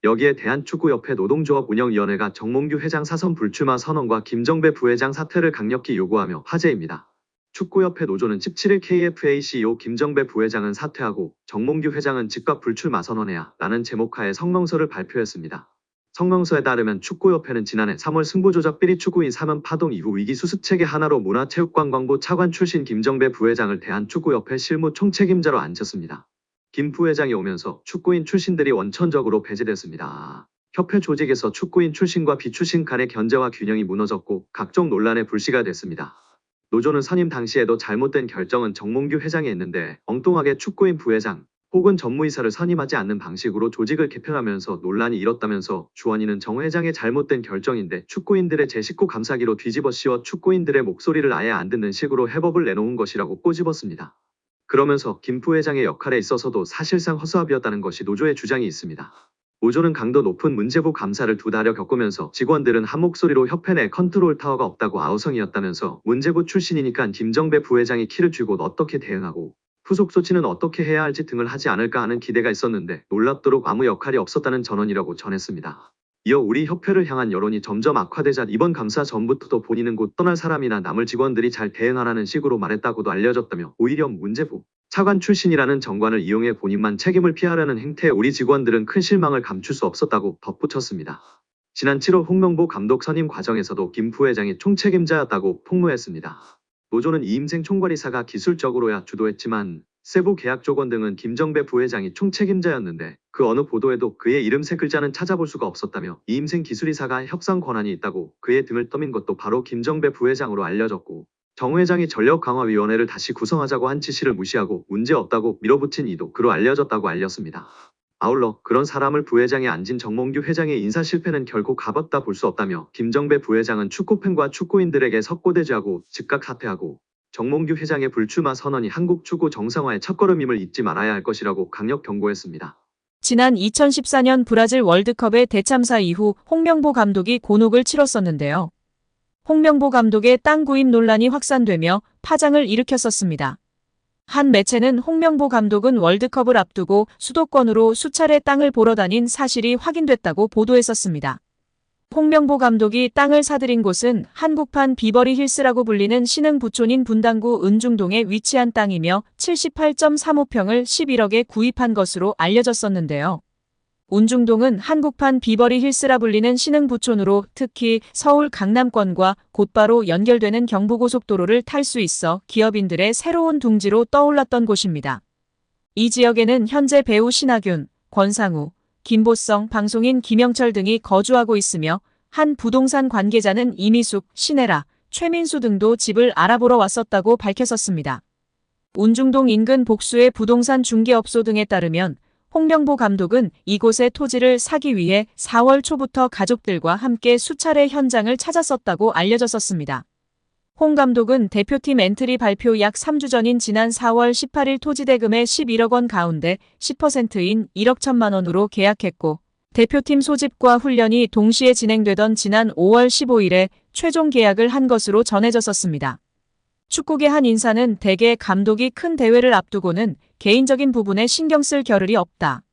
여기에 대한축구협회 노동조합 운영위원회가 정몽규 회장 사선 불출마 선언과 김정배 부회장 사퇴를 강력히 요구하며 화제입니다. 축구협회 노조는 17일 KFA CEO 김정배 부회장은 사퇴하고 정몽규 회장은 즉각 불출마 선언해야 라는 제목하에 성명서를 발표했습니다. 성명서에 따르면 축구협회는 지난해 3월 승부조작 비리 축구인 사면 파동 이후 위기 수습체계 하나로 문화체육관광부 차관 출신 김정배 부회장을 대한축구협회 실무 총책임자로 앉혔습니다. 김 부회장이 오면서 축구인 출신들이 원천적으로 배제됐습니다. 협회 조직에서 축구인 출신과 비출신 간의 견제와 균형이 무너졌고 각종 논란의 불씨가 됐습니다. 노조는 선임 당시에도 잘못된 결정은 정몽규 회장이 했는데 엉뚱하게 축구인 부회장 혹은 전무이사를 선임하지 않는 방식으로 조직을 개편하면서 논란이 일었다면서 주원이는 정 회장의 잘못된 결정인데 축구인들의 제19 감사기로 뒤집어 씌워 축구인들의 목소리를 아예 안 듣는 식으로 해법을 내놓은 것이라고 꼬집었습니다. 그러면서 김 부회장의 역할에 있어서도 사실상 허수아비였다는 것이 노조의 주장이 있습니다. 노조는 강도 높은 문제부 감사를 2달여 겪으면서 직원들은 한 목소리로 협회 내 컨트롤 타워가 없다고 아우성이었다면서 문제부 출신이니까 김정배 부회장이 키를 쥐고 어떻게 대응하고 후속 조치는 어떻게 해야 할지 등을 하지 않을까 하는 기대가 있었는데 놀랍도록 아무 역할이 없었다는 전언이라고 전했습니다. 이어 우리 협회를 향한 여론이 점점 악화되자 이번 감사 전부터도 본인은 곧 떠날 사람이나 남을 직원들이 잘 대응하라는 식으로 말했다고도 알려졌다며 오히려 문제부 차관 출신이라는 정관을 이용해 본인만 책임을 피하려는 행태에 우리 직원들은 큰 실망을 감출 수 없었다고 덧붙였습니다. 지난 7월 홍명보 감독 선임 과정에서도 김 부회장이 총책임자였다고 폭로했습니다. 노조는 이임생 총괄이사가 기술적으로야 주도했지만 세부 계약 조건 등은 김정배 부회장이 총책임자였는데 그 어느 보도에도 그의 이름 3글자는 찾아볼 수가 없었다며 이임생 기술이사가 협상 권한이 있다고 그의 등을 떠민 것도 바로 김정배 부회장으로 알려졌고 정 회장이 전력강화위원회를 다시 구성하자고 한 지시를 무시하고 문제없다고 밀어붙인 이도 그로 알려졌다고 알렸습니다. 아울러 그런 사람을 부회장에 앉힌 정몽규 회장의 인사 실패는 결코 가볍다 볼 수 없다며 김정배 부회장은 축구팬과 축구인들에게 석고대죄하고 즉각 사퇴하고 정몽규 회장의 불출마 선언이 한국 축구 정상화의 첫걸음임을 잊지 말아야 할 것이라고 강력 경고했습니다. 지난 2014년 브라질 월드컵의 대참사 이후 홍명보 감독이 곤혹을 치렀었는데요. 홍명보 감독의 땅 구입 논란이 확산되며 파장을 일으켰었습니다. 한 매체는 홍명보 감독은 월드컵을 앞두고 수도권으로 수차례 땅을 보러 다닌 사실이 확인됐다고 보도했었습니다. 홍명보 감독이 땅을 사들인 곳은 한국판 비버리 힐스라고 불리는 신흥 부촌인 분당구 은중동에 위치한 땅이며 78.35평을 11억에 구입한 것으로 알려졌었는데요. 은중동은 한국판 비버리 힐스라 불리는 신흥 부촌으로 특히 서울 강남권과 곧바로 연결되는 경부고속도로를 탈 수 있어 기업인들의 새로운 둥지로 떠올랐던 곳입니다. 이 지역에는 현재 배우 신하균, 권상우, 김보성, 방송인 김영철 등이 거주하고 있으며 한 부동산 관계자는 이미숙, 신혜라, 최민수 등도 집을 알아보러 왔었다고 밝혔었습니다. 은중동 인근 복수의 부동산 중개업소 등에 따르면 홍명보 감독은 이곳의 토지를 사기 위해 4월 초부터 가족들과 함께 수차례 현장을 찾았었다고 알려졌었습니다. 홍 감독은 대표팀 엔트리 발표 약 3주 전인 지난 4월 18일 토지 대금의 11억 원 가운데 10%인 1억 1천만 원으로 계약했고 대표팀 소집과 훈련이 동시에 진행되던 지난 5월 15일에 최종 계약을 한 것으로 전해졌었습니다. 축구계 한 인사는 대개 감독이 큰 대회를 앞두고는 개인적인 부분에 신경 쓸 겨를이 없다.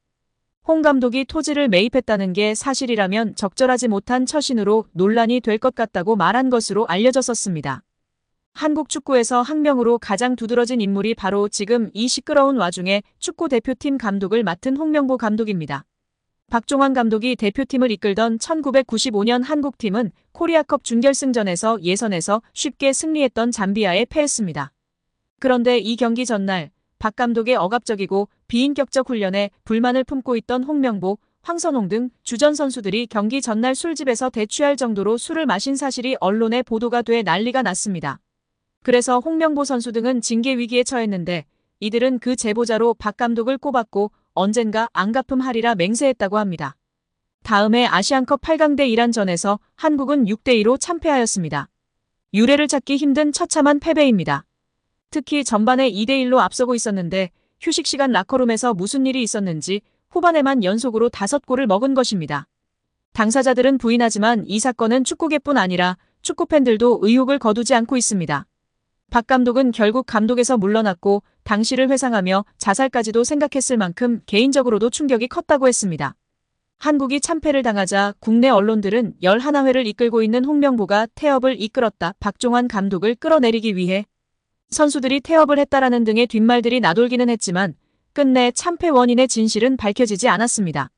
홍 감독이 토지를 매입했다는 게 사실이라면 적절하지 못한 처신으로 논란이 될 것 같다고 말한 것으로 알려졌었습니다. 한국 축구에서 학명으로 가장 두드러진 인물이 바로 지금 이 시끄러운 와중에 축구 대표팀 감독을 맡은 홍명보 감독입니다. 박종환 감독이 대표팀을 이끌던 1995년 한국팀은 코리아컵 준결승전에서 예선에서 쉽게 승리했던 잠비아에 패했습니다. 그런데 이 경기 전날 박 감독의 억압적이고 비인격적 훈련에 불만을 품고 있던 홍명보, 황선홍 등 주전 선수들이 경기 전날 술집에서 대취할 정도로 술을 마신 사실이 언론에 보도가 돼 난리가 났습니다. 그래서 홍명보 선수 등은 징계 위기에 처했는데 이들은 그 제보자로 박 감독을 꼽았고 언젠가 안 갚음하리라 맹세했다고 합니다. 다음해 아시안컵 8강대 이란전에서 한국은 6대2로 참패하였습니다. 유례를 찾기 힘든 처참한 패배입니다. 특히 전반에 2대1로 앞서고 있었는데 휴식 시간 라커룸에서 무슨 일이 있었는지 후반에만 연속으로 5골을 먹은 것입니다. 당사자들은 부인하지만 이 사건은 축구계뿐 아니라 축구팬들도 의혹을 거두지 않고 있습니다. 박 감독은 결국 감독에서 물러났고 당시를 회상하며 자살까지도 생각했을 만큼 개인적으로도 충격이 컸다고 했습니다. 한국이 참패를 당하자 국내 언론들은 11회를 이끌고 있는 홍명보가 태업을 이끌었다. 박종환 감독을 끌어내리기 위해 선수들이 태업을 했다라는 등의 뒷말들이 나돌기는 했지만 끝내 참패 원인의 진실은 밝혀지지 않았습니다.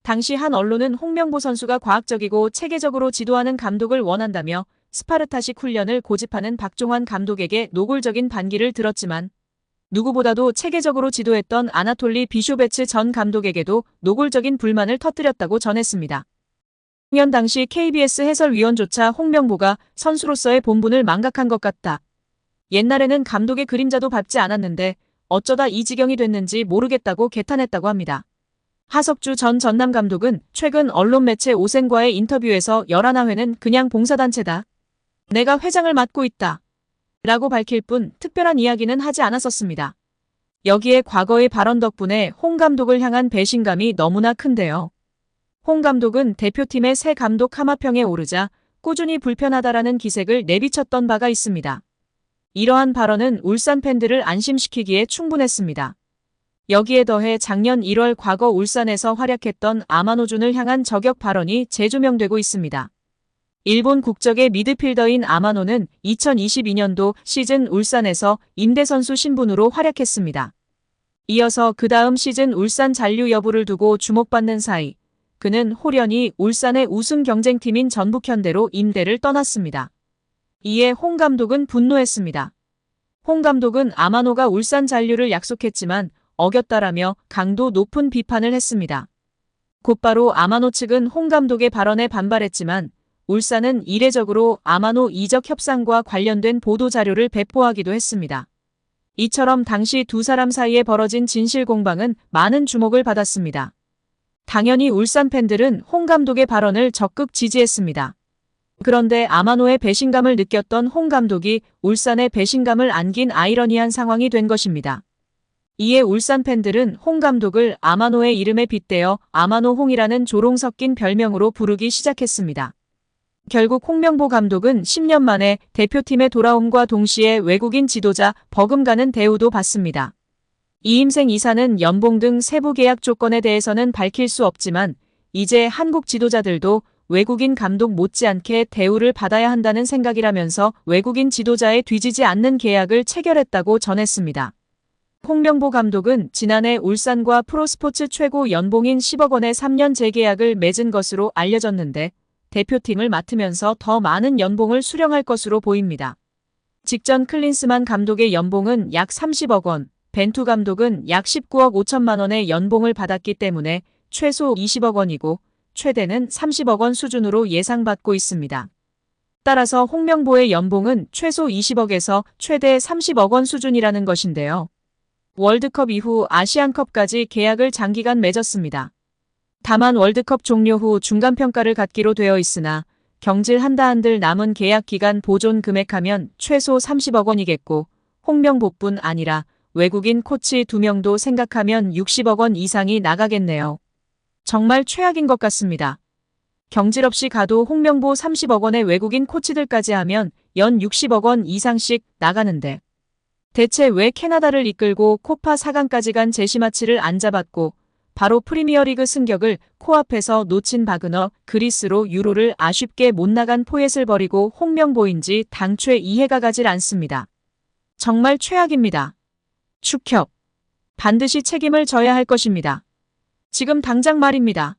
당시 한 언론은 홍명보 선수가 과학적이고 체계적으로 지도하는 감독을 원한다며 스파르타식 훈련을 고집하는 박종환 감독에게 노골적인 반기를 들었지만 누구보다도 체계적으로 지도했던 아나톨리 비쇼베츠 전 감독에게도 노골적인 불만을 터뜨렸다고 전했습니다. 공연 당시 KBS 해설위원조차 홍명보가 선수로서의 본분을 망각한 것 같다. 옛날에는 감독의 그림자도 밟지 않았는데 어쩌다 이 지경이 됐는지 모르겠다고 개탄했다고 합니다. 하석주 전 전남 감독은 최근 언론 매체 오센과의 인터뷰에서 11회는 그냥 봉사단체다. 내가 회장을 맡고 있다. 라고 밝힐 뿐 특별한 이야기는 하지 않았었습니다. 여기에 과거의 발언 덕분에 홍 감독을 향한 배신감이 너무나 큰데요. 홍 감독은 대표팀의 새 감독 하마평에 오르자 꾸준히 불편하다라는 기색을 내비쳤던 바가 있습니다. 이러한 발언은 울산 팬들을 안심시키기에 충분했습니다. 여기에 더해 작년 1월 과거 울산에서 활약했던 아마노준을 향한 저격 발언이 재조명되고 있습니다. 일본 국적의 미드필더인 아마노는 2022년도 시즌 울산에서 임대선수 신분으로 활약했습니다. 이어서 그 다음 시즌 울산 잔류 여부를 두고 주목받는 사이 그는 홀연히 울산의 우승 경쟁팀인 전북현대로 임대를 떠났습니다. 이에 홍 감독은 분노했습니다. 홍 감독은 아마노가 울산 잔류를 약속했지만 어겼다라며 강도 높은 비판을 했습니다. 곧바로 아마노 측은 홍 감독의 발언에 반발했지만 울산은 이례적으로 아마노 이적 협상과 관련된 보도자료를 배포하기도 했습니다. 이처럼 당시 두 사람 사이에 벌어진 진실 공방은 많은 주목을 받았습니다. 당연히 울산 팬들은 홍 감독의 발언을 적극 지지했습니다. 그런데 아마노의 배신감을 느꼈던 홍 감독이 울산의 배신감을 안긴 아이러니한 상황이 된 것입니다. 이에 울산 팬들은 홍 감독을 아마노의 이름에 빗대어 아마노 홍이라는 조롱 섞인 별명으로 부르기 시작했습니다. 결국 홍명보 감독은 10년 만에 대표팀에 돌아옴과 동시에 외국인 지도자 버금가는 대우도 받습니다. 이임생 이사는 연봉 등 세부 계약 조건에 대해서는 밝힐 수 없지만 이제 한국 지도자들도 외국인 감독 못지않게 대우를 받아야 한다는 생각이라면서 외국인 지도자에 뒤지지 않는 계약을 체결했다고 전했습니다. 홍명보 감독은 지난해 울산과 프로스포츠 최고 연봉인 10억 원의 3년 재계약을 맺은 것으로 알려졌는데 대표팀을 맡으면서 더 많은 연봉을 수령할 것으로 보입니다. 직전 클린스만 감독의 연봉은 약 30억 원, 벤투 감독은 약 19억 5천만 원의 연봉을 받았기 때문에 최소 20억 원이고 최대는 30억 원 수준으로 예상받고 있습니다. 따라서 홍명보의 연봉은 최소 20억에서 최대 30억 원 수준이라는 것인데요. 월드컵 이후 아시안컵까지 계약을 장기간 맺었습니다. 다만 월드컵 종료 후 중간평가를 갖기로 되어 있으나 경질 한들 남은 계약 기간 보존 금액하면 최소 30억 원이겠고 홍명보뿐 아니라 외국인 코치 2명도 생각하면 60억 원 이상이 나가겠네요. 정말 최악인 것 같습니다. 경질 없이 가도 홍명보 30억 원의 외국인 코치들까지 하면 연 60억 원 이상씩 나가는데 대체 왜 캐나다를 이끌고 코파 4강까지 간 제시마치를 안 잡았고 바로 프리미어리그 승격을 코앞에서 놓친 바그너 그리스로 유로를 아쉽게 못 나간 포엣을 버리고 홍명보인지 당최 이해가 가질 않습니다. 정말 최악입니다. 축협. 반드시 책임을 져야 할 것입니다. 지금 당장 말입니다.